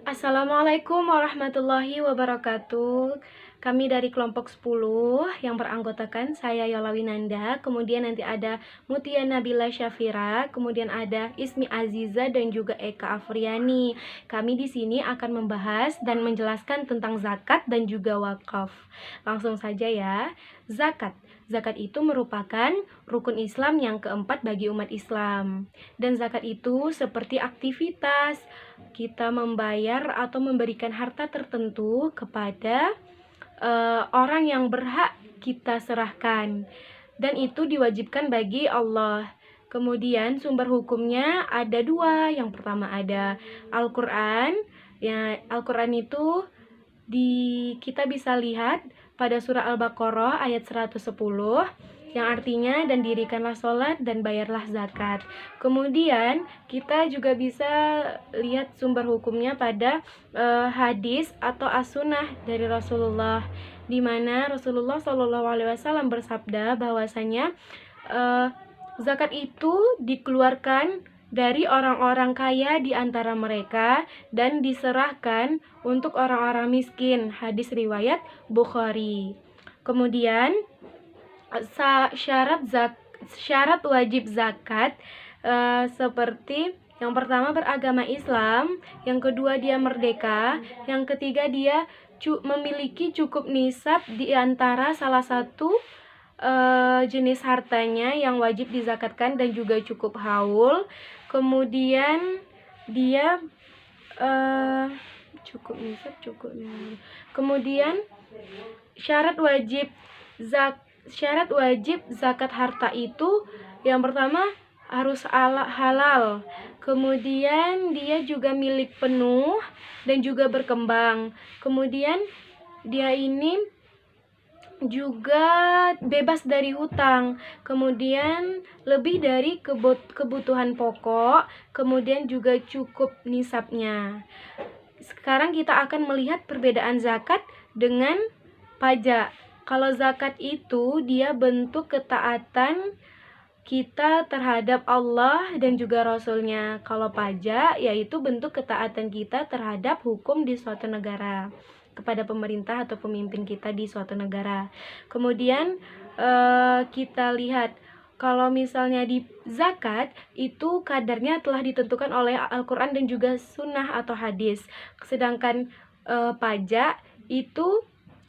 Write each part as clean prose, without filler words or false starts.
Assalamualaikum warahmatullahi wabarakatuh. Kami dari kelompok 10 yang beranggotakan saya Yola Winanda, kemudian nanti ada Mutia Nabila Syafira, kemudian ada Ismi Aziza dan juga Eka Afriani. Kami di sini akan membahas dan menjelaskan tentang zakat dan juga wakaf. Langsung saja ya. Zakat. Zakat itu merupakan rukun Islam yang keempat bagi umat Islam. Dan zakat itu seperti aktivitas kita membayar atau memberikan harta tertentu kepada orang yang berhak kita serahkan, dan itu diwajibkan bagi Allah. Kemudian sumber hukumnya ada dua. Yang pertama ada Al-Quran. Ya, Al-Quran itu kita bisa lihat pada surah Al-Baqarah ayat 110, yang artinya dan dirikanlah sholat dan bayarlah zakat. Kemudian kita juga bisa lihat sumber hukumnya pada hadis atau as-sunnah dari Rasulullah, di mana Rasulullah SAW bersabda bahwasanya zakat itu dikeluarkan dari orang-orang kaya di antara mereka dan diserahkan untuk orang-orang miskin. Hadis riwayat Bukhari. Kemudian syarat wajib zakat seperti yang pertama beragama Islam, yang kedua dia merdeka, yang ketiga dia memiliki cukup nisab di antara salah satu jenis hartanya yang wajib dizakatkan dan juga cukup haul. Kemudian dia cukup nisab, kemudian syarat wajib zakat harta itu yang pertama harus halal, kemudian dia juga milik penuh dan juga berkembang, kemudian dia ini juga bebas dari hutang, kemudian lebih dari kebutuhan pokok, kemudian juga cukup nisabnya. Sekarang kita akan melihat perbedaan zakat dengan pajak. Kalau zakat itu dia bentuk ketaatan kita terhadap Allah dan juga Rasulnya. Kalau pajak yaitu bentuk ketaatan kita terhadap hukum di suatu negara, kepada pemerintah atau pemimpin kita di suatu negara. Kemudian kita lihat kalau misalnya di zakat itu kadarnya telah ditentukan oleh Al-Quran dan juga sunnah atau hadis. Sedangkan pajak itu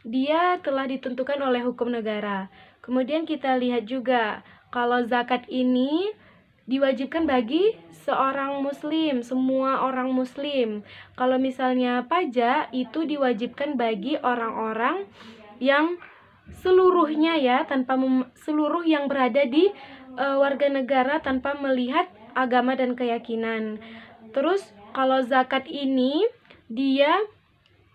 dia telah ditentukan oleh hukum negara. Kemudian kita lihat juga kalau zakat ini diwajibkan bagi seorang muslim, semua orang muslim. Kalau misalnya pajak itu diwajibkan bagi orang-orang yang seluruhnya ya, seluruh yang berada di warga negara tanpa melihat agama dan keyakinan. Terus kalau zakat ini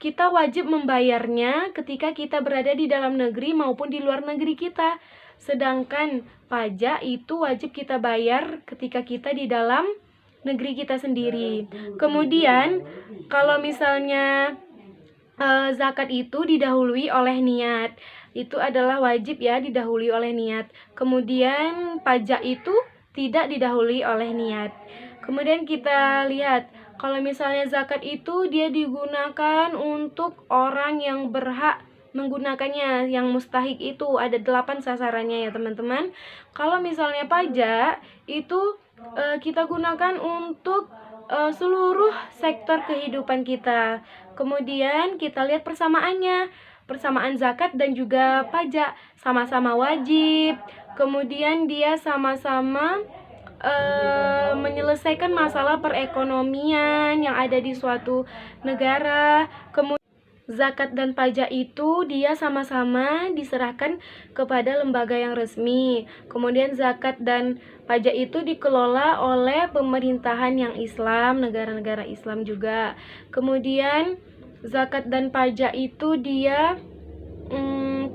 kita wajib membayarnya ketika kita berada di dalam negeri maupun di luar negeri kita. Sedangkan pajak itu wajib kita bayar ketika kita di dalam negeri kita sendiri. Kemudian kalau misalnya zakat itu didahului oleh niat, itu adalah wajib ya, didahului oleh niat. Kemudian pajak itu tidak didahului oleh niat. Kemudian kita lihat kalau misalnya zakat itu dia digunakan untuk orang yang berhak menggunakannya, yang mustahik itu ada 8 sasarannya ya teman-teman. Kalau misalnya pajak itu kita gunakan untuk seluruh sektor kehidupan kita. Kemudian kita lihat persamaan zakat dan juga pajak, sama-sama wajib. Kemudian dia sama-sama menyelesaikan masalah perekonomian yang ada di suatu negara. Kemudian zakat dan pajak itu dia sama-sama diserahkan kepada lembaga yang resmi. Kemudian zakat dan pajak itu dikelola oleh pemerintahan yang Islam, negara-negara Islam juga. Kemudian zakat dan pajak itu dia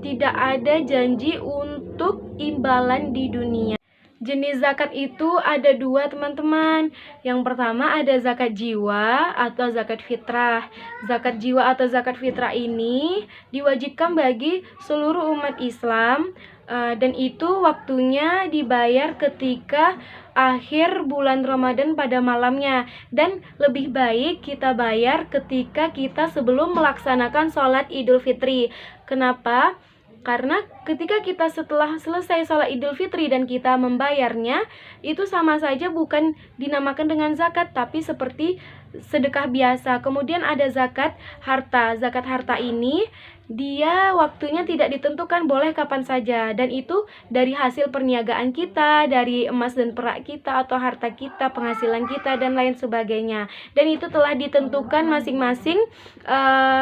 tidak ada janji untuk imbalan di dunia. jenis zakat itu ada dua, teman-teman. Yang pertama ada zakat jiwa atau zakat fitrah. Zakat jiwa atau zakat fitrah ini diwajibkan bagi seluruh umat Islam, dan itu waktunya dibayar ketika akhir bulan Ramadan pada malamnya, dan lebih baik kita bayar ketika kita sebelum melaksanakan sholat Idul Fitri. Kenapa? Karena ketika kita setelah selesai sholat Idul Fitri dan kita membayarnya, itu sama saja bukan dinamakan dengan zakat, tapi seperti sedekah biasa. Kemudian ada zakat harta. Zakat harta ini dia waktunya tidak ditentukan, boleh kapan saja, dan itu dari hasil perniagaan kita, dari emas dan perak kita atau harta kita, penghasilan kita dan lain sebagainya. Dan itu telah ditentukan masing-masing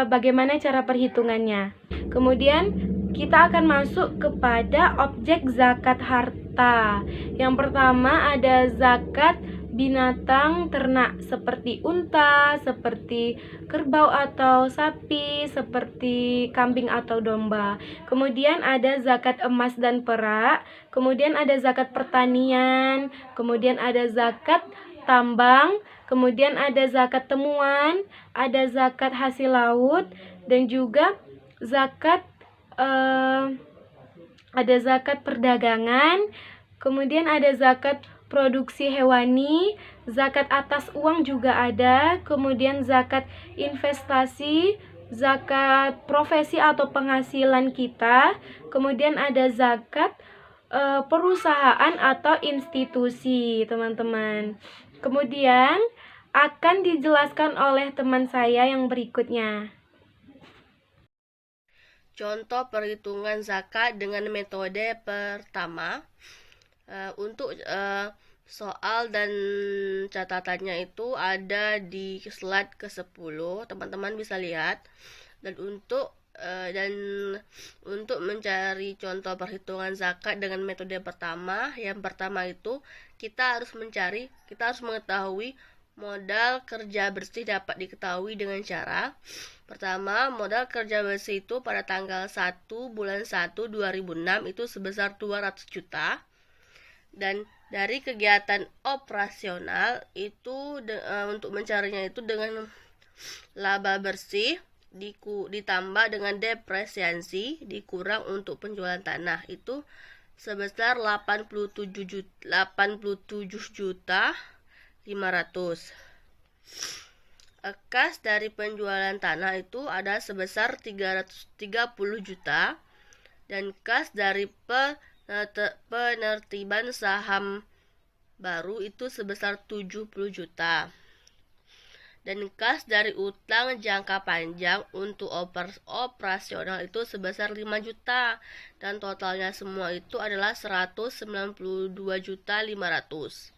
bagaimana cara perhitungannya. Kemudian kita akan masuk kepada objek zakat harta. Yang pertama ada zakat binatang ternak seperti unta, seperti kerbau atau sapi, seperti kambing atau domba. Kemudian ada zakat emas dan perak, kemudian ada zakat pertanian, kemudian ada zakat tambang, kemudian ada zakat temuan, ada zakat hasil laut, dan juga zakat ada zakat perdagangan, kemudian ada zakat produksi hewani, zakat atas uang juga ada, kemudian zakat investasi, zakat profesi atau penghasilan kita, kemudian ada zakat perusahaan atau institusi, teman-teman. Kemudian akan dijelaskan oleh teman saya yang berikutnya. Contoh perhitungan zakat dengan metode pertama. Untuk soal dan catatannya itu ada di slide ke-10, teman-teman bisa lihat. Dan untuk mencari contoh perhitungan zakat dengan metode pertama, yang pertama itu kita harus mengetahui modal kerja bersih dapat diketahui dengan cara pertama, modal kerja bersih itu pada tanggal 1 bulan 1 2006 itu sebesar 200 juta. Dan dari kegiatan operasional itu untuk mencarinya itu dengan laba bersih ditambah dengan depresiasi dikurang untuk penjualan tanah itu sebesar 87 juta 500. Kas dari penjualan tanah itu ada sebesar 330 juta dan kas dari penertiban saham baru itu sebesar 70 juta. Dan kas dari utang jangka panjang untuk operasional itu sebesar 5 juta dan totalnya semua itu adalah 192 juta 500.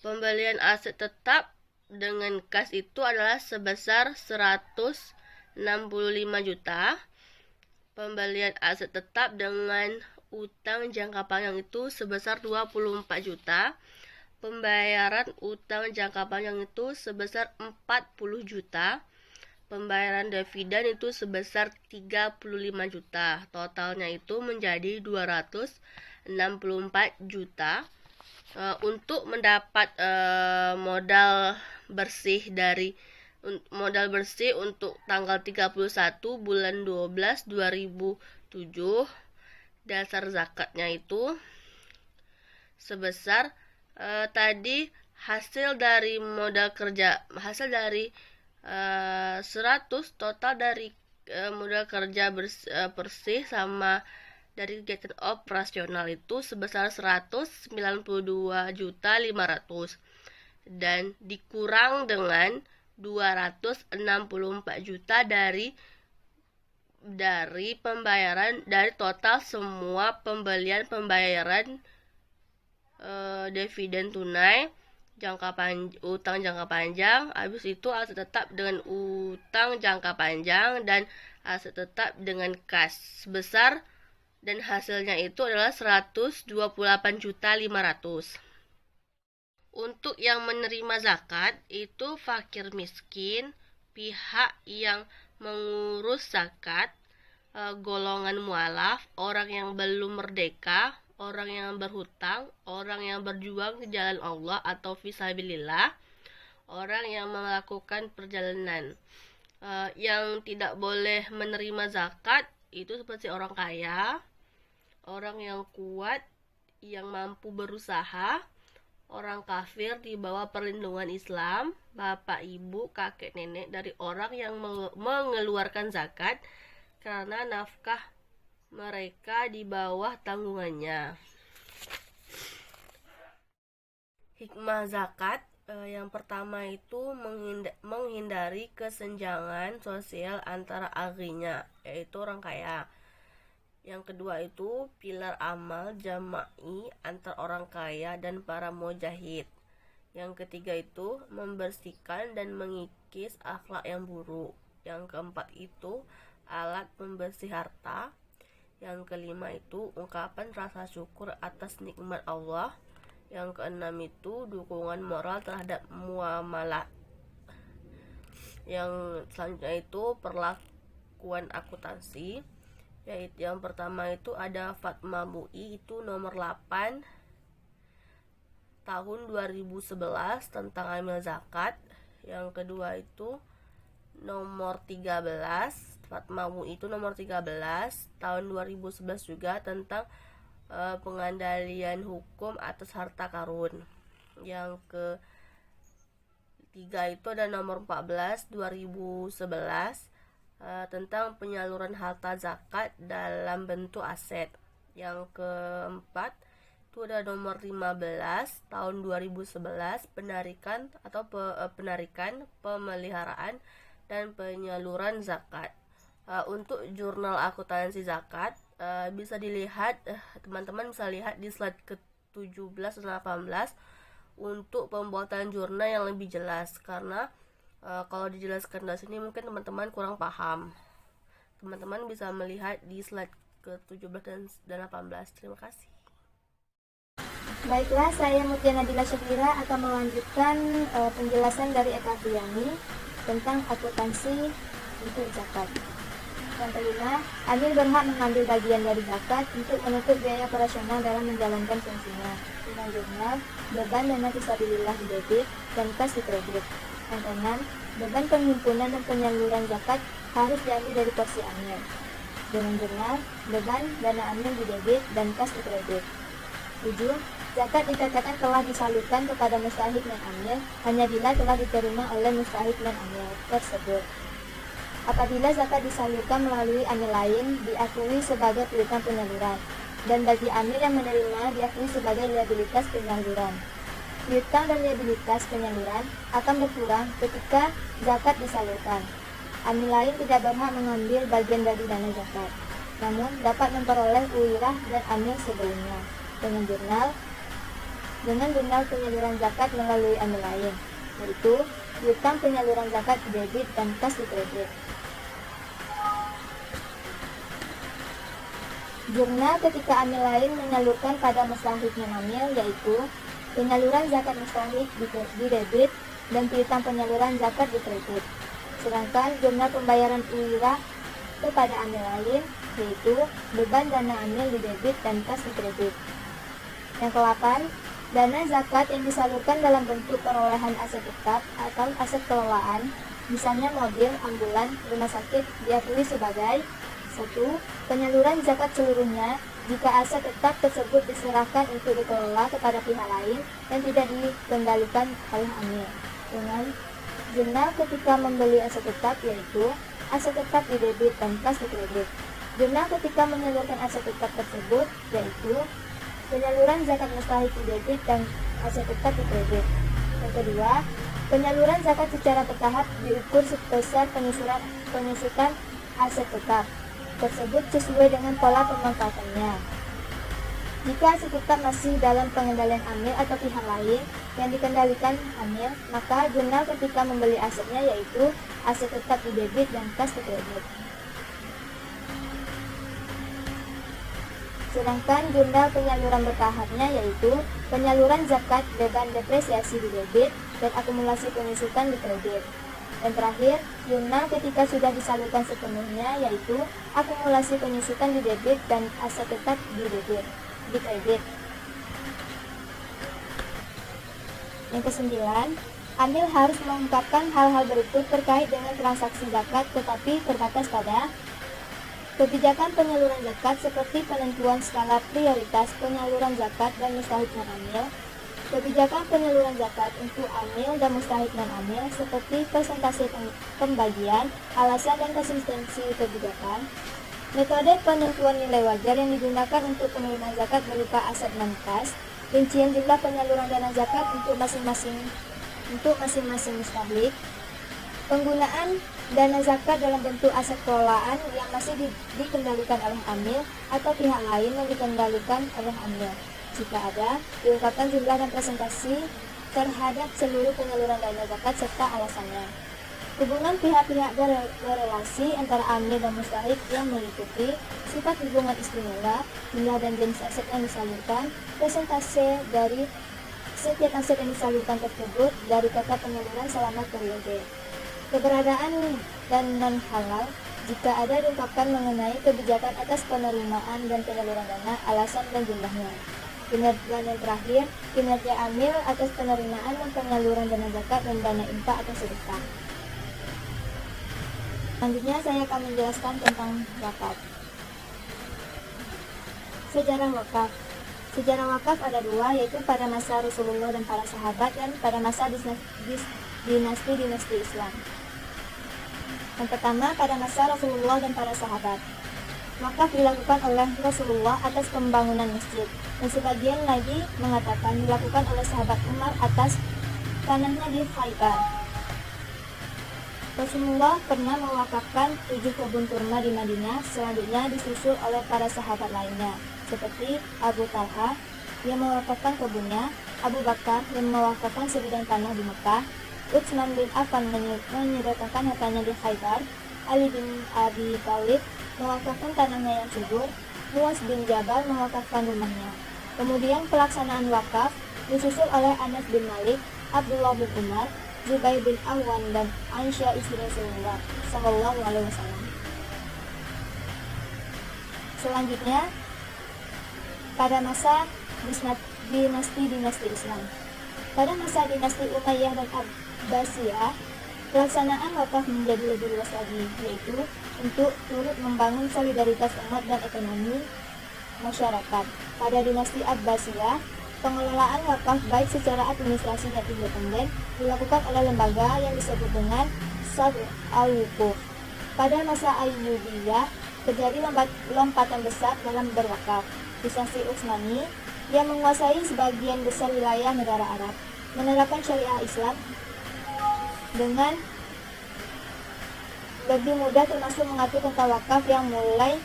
Pembelian aset tetap dengan kas itu adalah sebesar 165 juta. Pembelian aset tetap dengan utang jangka panjang itu sebesar 24 juta. Pembayaran utang jangka panjang itu sebesar 40 juta. Pembayaran dividen itu sebesar 35 juta. Totalnya itu menjadi 264 juta. Untuk mendapat modal bersih untuk tanggal 31 bulan 12 2007, dasar zakatnya itu sebesar tadi hasil dari 100 total dari modal kerja bersih sama dari kegiatan operasional itu sebesar 192 juta 500 dan dikurang dengan 264 juta dari pembayaran dari total semua pembayaran dividen tunai, utang jangka panjang, habis itu aset tetap dengan utang jangka panjang dan aset tetap dengan kas sebesar dan hasilnya itu adalah 128 juta 500. Untuk yang menerima zakat itu fakir miskin, pihak yang mengurus zakat, golongan mualaf, orang yang belum merdeka, orang yang berhutang, orang yang berjuang di jalan Allah atau fisabilillah, orang yang melakukan perjalanan. Yang tidak boleh menerima zakat itu seperti orang kaya, orang yang kuat, yang mampu berusaha, orang kafir di bawah perlindungan Islam, bapak, ibu, kakek, nenek dari orang yang mengeluarkan zakat karena nafkah mereka di bawah tanggungannya. Hikmah zakat yang pertama itu menghindari kesenjangan sosial antara aghinya, yaitu orang kaya. Yang kedua itu pilar amal jama'i antar orang kaya dan para mujahid. Yang ketiga itu membersihkan dan mengikis akhlak yang buruk. Yang keempat itu alat pembersih harta. Yang kelima itu ungkapan rasa syukur atas nikmat Allah. Yang keenam itu dukungan moral terhadap muamalah. Yang selanjutnya itu perlakuan akuntansi, yaitu yang pertama itu ada Fatma MUI itu nomor 8 tahun 2011 tentang amil zakat. Yang kedua itu nomor 13 Fatma MUI itu nomor 13 tahun 2011 juga tentang pengandalian hukum atas harta karun. Yang ketiga itu ada nomor 14 2011 tentang penyaluran harta zakat dalam bentuk aset. Yang keempat itu ada nomor 15 tahun 2011 penarikan atau penarikan, pemeliharaan dan penyaluran zakat. Untuk jurnal akuntansi zakat bisa dilihat, teman-teman bisa lihat di slide ke-17 dan 18 untuk pembuatan jurnal yang lebih jelas, karena kalau dijelaskan dari sini mungkin teman-teman kurang paham. Teman-teman bisa melihat di slide ke-17 dan 18. Terima kasih. Baiklah, saya Mutia Nabila Syafira akan melanjutkan penjelasan dari Eka Afriani tentang akuntansi untuk zakat. Yang kelima, amil berhak mengambil bagian dari zakat untuk menutup biaya operasional dalam menjalankan fungsinya. Dengan jurnal, beban dana fisabilillah di debit dan kas di kredit. Yang keenam, beban penghimpunan dan penyaluran zakat harus diambil dari porsi amil. Dengan jurnal, beban dana amil di debit dan kas di kredit. 7. Zakat dikatakan telah disalurkan kepada mustahik dan amil hanya bila telah diterima oleh mustahik dan amil tersebut. Apabila zakat disalurkan melalui amil lain, diakui sebagai piutang penyaluran, dan bagi amil yang menerima diakui sebagai liabilitas penyaluran. Piutang dan liabilitas penyaluran akan berkurang ketika zakat disalurkan. Amil lain tidak berhak mengambil bagian dari dana zakat, namun dapat memperoleh uirah dan amil sebelumnya dengan jurnal penyaluran zakat melalui amil lain, yaitu piutang penyaluran zakat di debit dan kas di kredit. Jurnal ketika amil lain menyalurkan pada mustahiknya amil, yaitu penyaluran zakat mustahik di debit dan piutang penyaluran zakat di kredit. Sedangkan jurnal pembayaran uirah kepada amil lain, yaitu beban dana amil di debit dan kas di kredit. Yang ke-8, dana zakat yang disalurkan dalam bentuk perolehan aset tetap atau aset kelolaan, misalnya mobil, ambulan, rumah sakit, diakui sebagai 1. Penyaluran zakat seluruhnya jika aset tetap tersebut diserahkan untuk dikelola kepada pihak lain dan tidak dikendalikan oleh amil. Dengan jurnal ketika membeli aset tetap, yaitu aset tetap di debit dan kas di kredit. Jurnal ketika menyalurkan aset tetap tersebut, yaitu penyaluran zakat mustahik di debit dan aset tetap di kredit. Yang kedua, penyaluran zakat secara bertahap diukur sebesar penyusutan aset tetap tersebut sesuai dengan pola pemanfaatannya. Jika aset tetap masih dalam pengendalian amil atau pihak lain yang dikendalikan amil, maka jurnal ketika membeli asetnya, yaitu aset tetap di debit dan kas di kredit. Sedangkan jurnal penyaluran bertahapnya, yaitu penyaluran zakat beban depresiasi di debit dan akumulasi penyusutan di kredit. Dan terakhir, jurnal ketika sudah disalurkan sepenuhnya, yaitu akumulasi penyusutan di debit dan aset tetap di debit. di kredit. Yang kesembilan, amil harus mengungkapkan hal-hal berikut terkait dengan transaksi zakat, tetapi terbatas pada kebijakan penyaluran zakat seperti penentuan skala prioritas penyaluran zakat dan mustahik non-amil, kebijakan penyaluran zakat untuk amil dan mustahik non-amil seperti persentase pembagian, alasan dan konsistensi kebijakan, metode penentuan nilai wajar yang digunakan untuk penerimaan zakat berupa aset non-kas, rincian jumlah penyaluran dana zakat untuk masing-masing mustahik, penggunaan dana zakat dalam bentuk aset kelolaan yang masih dikendalikan oleh amil atau pihak lain yang dikendalikan oleh amil. Jika ada, diungkapkan jumlah dan presentasi terhadap seluruh penyaluran dana zakat serta alasannya. Hubungan pihak-pihak berrelasi antara amil dan mustahik yang meliputi sifat hubungan istimewa, jumlah dan jenis aset yang disalurkan, presentase dari setiap aset yang disalurkan tersebut dari kata penyaluran selama periode. Keberadaan dan non-halal, jika ada diungkapkan mengenai kebijakan atas penerimaan dan penyaluran dana, alasan dan jumlahnya. Dan yang terakhir, kinerja amil atas penerimaan dan penyaluran dana zakat dan dana infak atau sedekah. Selanjutnya saya akan menjelaskan tentang wakaf. Sejarah wakaf. Sejarah wakaf ada dua, yaitu pada masa Rasulullah dan para sahabat dan pada masa dinasti-dinasti Islam. Yang pertama, pada masa Rasulullah dan para sahabat. Wakaf dilakukan oleh Rasulullah atas pembangunan masjid, dan sebagian lagi mengatakan dilakukan oleh sahabat Umar atas tanahnya di Khaybar. Rasulullah pernah mewakafkan 7 kebun kurma di Madinah, selanjutnya disusul oleh para sahabat lainnya, seperti Abu Talha yang mewakafkan kebunnya, Abu Bakar yang mewakafkan sebidang tanah di Mekah, Utsman bin Affan menyertakan hartanya di Khaybar, Ali bin Abi Thalib mewakafkan tanahnya yang subur, Muaz bin Jabal mewakafkan rumahnya. Kemudian pelaksanaan wakaf disusul oleh Anas bin Malik, Abdullah bin Umar, Zubair bin Awwan dan Aisyah istri Rasulullah Sallallahu Alaihi Wasallam. Selanjutnya, pada masa dinasti Islam. Pada masa dinasti Umayyah dan Abbasiyah, pelaksanaan wakaf menjadi lebih luas lagi, yaitu untuk turut membangun solidaritas umat dan ekonomi masyarakat. Pada dinasti Abbasiyah, pengelolaan wakaf baik secara administrasi dan independen dilakukan oleh lembaga yang disebut dengan Sadr al-Wukuf. Pada masa Ayyubiyah, terjadi lompatan besar dalam berwakaf. Dinasti Utsmani yang menguasai sebagian besar wilayah negara Arab menerapkan syariah Islam dengan lebih mudah, termasuk mengatur tentang wakaf yang mulai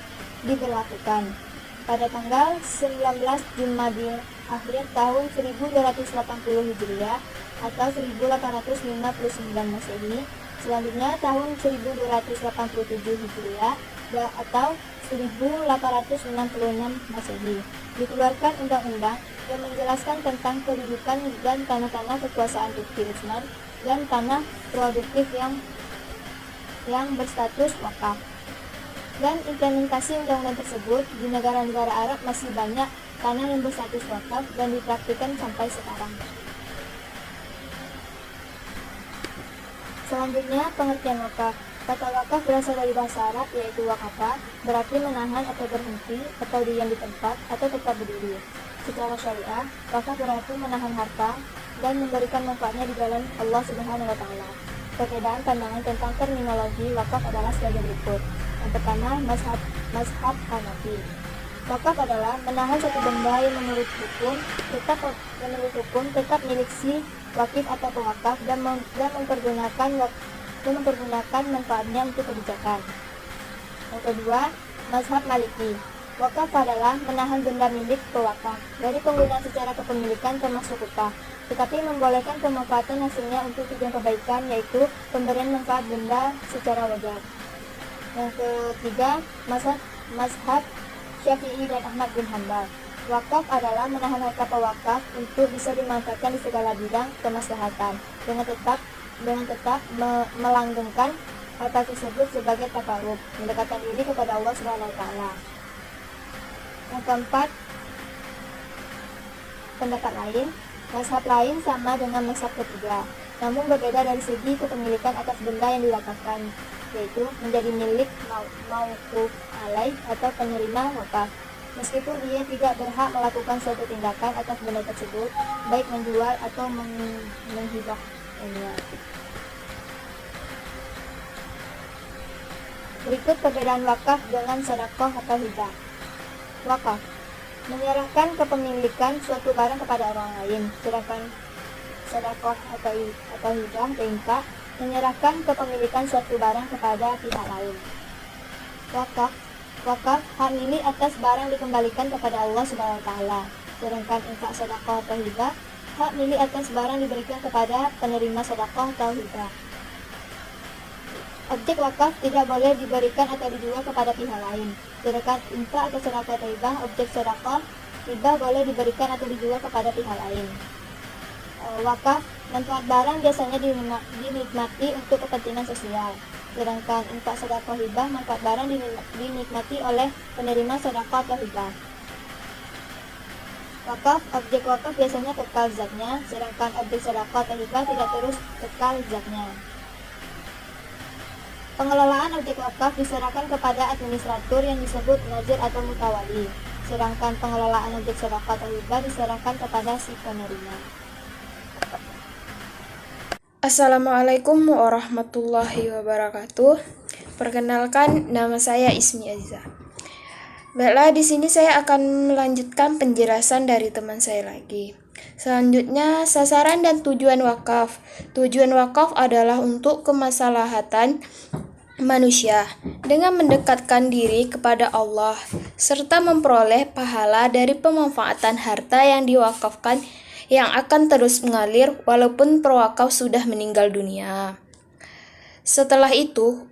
diberlakukan pada tanggal 19 Jumadil Akhir tahun 1280 Hijriah atau 1859 Masehi. Selanjutnya tahun 1287 Hijriah atau 1866 Masehi dikeluarkan undang-undang yang menjelaskan tentang kedudukan dan tanah-tanah kekuasaan Turki Utsman dan tanah produktif yang berstatus wakaf. Dan implementasi undang-undang tersebut di negara-negara Arab masih banyak tanah yang berstatus wakaf dan dipraktikkan sampai sekarang. Selanjutnya, pengertian wakaf. Kata wakaf berasal dari bahasa Arab, yaitu waqafa, berarti menahan atau berhenti atau diam di tempat atau tetap berdiri. Secara syariah, wakaf berarti menahan harta dan memberikan manfaatnya di jalan Allah Subhanahu wa Ta'ala. Perbedaan pandangan tentang terminologi wakaf adalah sebagai berikut. Yang pertama, mazhab Hanafi. Wakaf adalah menahan satu benda yang menurut hukum tetap milik si wakif atau pewakaf dan mempergunakan manfaatnya untuk kebijakan. Yang kedua, mazhab Maliki. Wakaf adalah menahan benda milik pewakaf dari penggunaan secara kepemilikan termasuk upah, tetapi membolehkan pemanfaatan hasilnya untuk tujuan kebaikan, yaitu pemberian manfaat benda secara wajar. Yang ketiga, mazhab Syafi'i dan Ahmad bin Hanbal. Wakaf adalah menahan harta pewakaf untuk bisa dimanfaatkan di segala bidang kemaslahatan dengan tetap melanggengkan harta tersebut sebagai takarrub, mendekatkan diri kepada Allah Subhanahu wa Ta'ala. Yang keempat, pendapat lain, mazhab lain sama dengan mazhab ketiga, namun berbeda dari segi kepemilikan atas benda yang diwakafkan, yaitu menjadi milik mauquf alaih atau penerima wakaf, meskipun ia tidak berhak melakukan suatu tindakan atas benda tersebut, baik menjual atau menghibahkannya. Berikut perbedaan wakaf dengan sedekah atau hibah. Wakaf menyerahkan kepemilikan suatu barang kepada orang lain, sedangkan sedekah atau hibah infak menyerahkan kepemilikan suatu barang kepada pihak lain. Wakaf hak milik atas barang dikembalikan kepada Allah Subhanahu wa taala, sedangkan infak, sedekah atau hibah hak milik atas barang diberikan kepada penerima sedekah atau hibah. Objek wakaf tidak boleh diberikan atau dijual kepada pihak lain, sedangkan infak atau sedekah atau hibah, objek sedekah hibah boleh diberikan atau dijual kepada pihak lain. Wakaf, manfaat barang biasanya dinikmati untuk kepentingan sosial, sedangkan infak, sedekah, hibah, manfaat barang dinikmati oleh penerima sedekah atau hibah. Wakaf, objek wakaf biasanya kekal zatnya, sedangkan objek sedekah atau hibah tidak terus kekal zatnya. Pengelolaan objek wakaf diserahkan kepada administrator yang disebut nazir atau mutawali, sedangkan pengelolaan objek sedekah atau hibah diserahkan kepada si penerima. Assalamualaikum warahmatullahi wabarakatuh. Perkenalkan, nama saya Ismi Aziza. Baiklah, di sini saya akan melanjutkan penjelasan dari teman saya lagi. Selanjutnya, sasaran dan tujuan wakaf. Tujuan wakaf adalah untuk kemaslahatan manusia dengan mendekatkan diri kepada Allah serta memperoleh pahala dari pemanfaatan harta yang diwakafkan yang akan terus mengalir walaupun pewakaf sudah meninggal dunia. Setelah itu,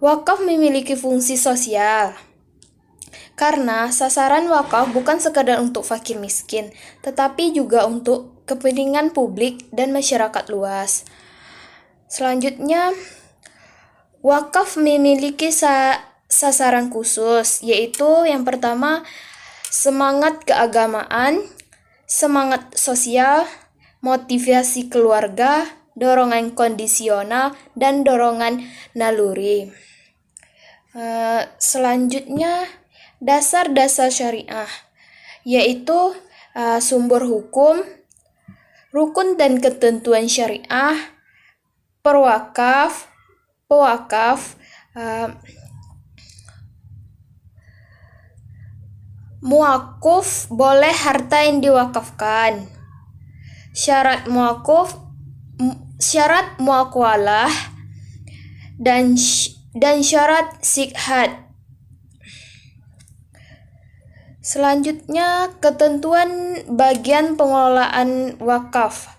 wakaf memiliki fungsi sosial. Karena sasaran wakaf bukan sekadar untuk fakir miskin, tetapi juga untuk kepentingan publik dan masyarakat luas. Selanjutnya, wakaf memiliki sasaran khusus, yaitu yang pertama, semangat keagamaan, semangat sosial, motivasi keluarga, dorongan kondisional, dan dorongan naluri. Selanjutnya, dasar-dasar syariah, yaitu sumber hukum, rukun dan ketentuan syariah, pewakaf, muakuf boleh harta yang diwakafkan. Syarat muakwalah dan syarat sikhat. Selanjutnya, ketentuan bagian pengelolaan wakaf.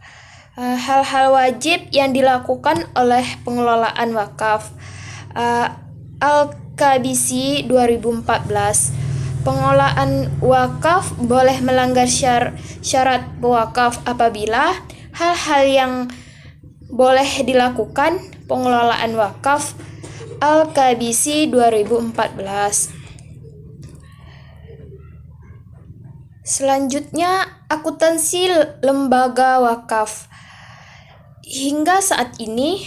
Hal-hal wajib yang dilakukan oleh pengelolaan wakaf. Al-Kabisi 2014. Pengelolaan wakaf boleh melanggar syarat wakaf apabila hal-hal yang boleh dilakukan pengelolaan wakaf. Al-Kabisi 2014. Selanjutnya, akuntansi lembaga wakaf. Hingga saat ini,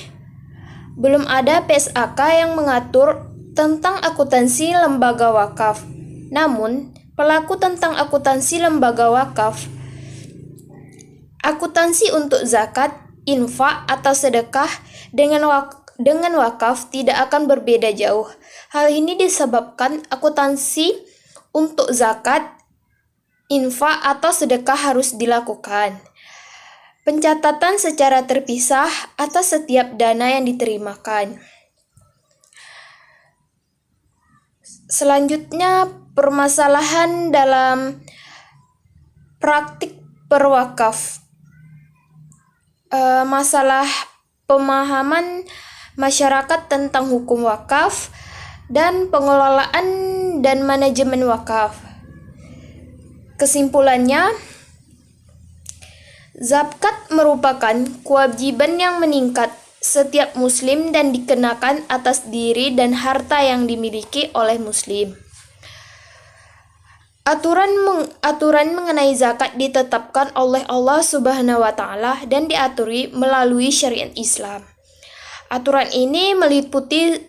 belum ada PSAK yang mengatur tentang akuntansi lembaga wakaf. Namun, pelaku tentang akuntansi lembaga wakaf, akuntansi untuk zakat, infak, atau sedekah dengan wakaf tidak akan berbeda jauh. Hal ini disebabkan akuntansi untuk zakat, infak, atau sedekah harus dilakukan pencatatan secara terpisah atas setiap dana yang diterimakan. Selanjutnya, permasalahan dalam praktik perwakaf. Masalah pemahaman masyarakat tentang hukum wakaf dan pengelolaan dan manajemen wakaf. Kesimpulannya, zakat merupakan kewajiban yang meningkat setiap muslim dan dikenakan atas diri dan harta yang dimiliki oleh muslim. Aturan mengenai zakat ditetapkan oleh Allah Subhanahu wa taala dan diaturi melalui syariat Islam. Aturan ini meliputi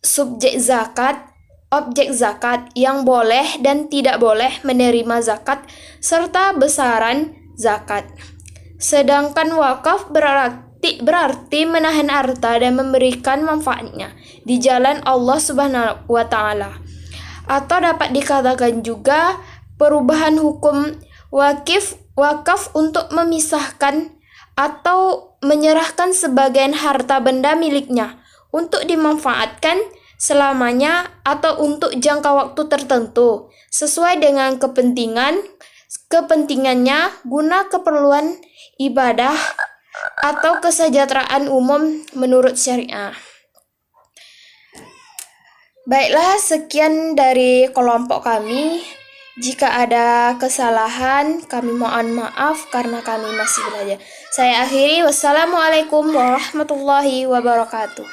subjek zakat, objek zakat yang boleh dan tidak boleh menerima zakat serta besaran zakat. Sedangkan wakaf berarti menahan harta dan memberikan manfaatnya di jalan Allah Subhanahu wa taala. Atau dapat dikatakan juga perubahan hukum wakaf untuk memisahkan atau menyerahkan sebagian harta benda miliknya untuk dimanfaatkan selamanya atau untuk jangka waktu tertentu sesuai dengan kepentingannya guna keperluan ibadah atau kesejahteraan umum menurut syariah. Baiklah, sekian dari kelompok kami. Jika ada kesalahan, kami mohon maaf karena kami masih belajar. Saya akhiri, wassalamualaikum warahmatullahi wabarakatuh.